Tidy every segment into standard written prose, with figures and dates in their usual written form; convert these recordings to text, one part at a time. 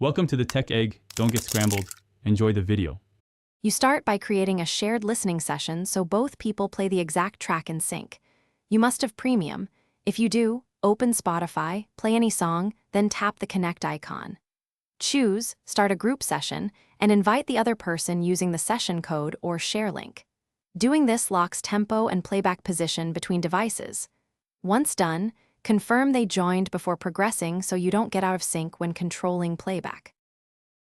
Welcome to the Tech Egg. Don't get scrambled. Enjoy the video. You start by creating a shared listening session so both people play the exact track in sync. You must have Premium. If you do, open Spotify, play any song, then tap the connect icon. Choose Start a Group Session and invite the other person using the session code or share link. Doing this locks tempo and playback position between devices. Once done, confirm they joined before progressing so you don't get out of sync when controlling playback.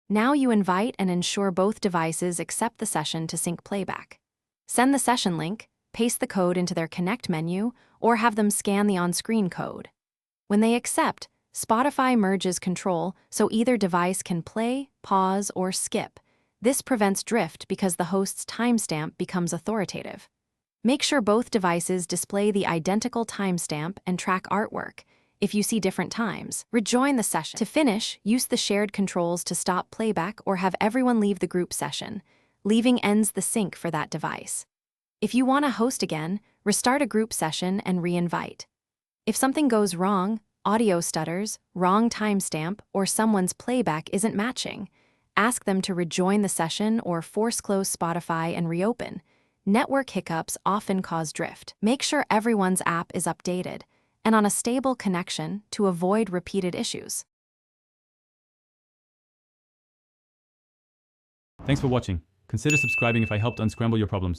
Now you invite and ensure both devices accept the session to sync playback. Send the session link, paste the code into their Connect menu, or have them scan the on-screen code. When they accept, Spotify merges control so either device can play, pause, or skip. This prevents drift because the host's timestamp becomes authoritative. Make sure both devices display the identical timestamp and track artwork. If you see different times, rejoin the session. To finish, use the shared controls to stop playback or have everyone leave the group session. Leaving ends the sync for that device. If you want to host again, restart a group session and re-invite. If something goes wrong, audio stutters, wrong timestamp, or someone's playback isn't matching, ask them to rejoin the session or force close Spotify and reopen. Network hiccups often cause drift. Make sure everyone's app is updated and on a stable connection to avoid repeated issues. Thanks for watching. Consider subscribing if I helped unscramble your problems.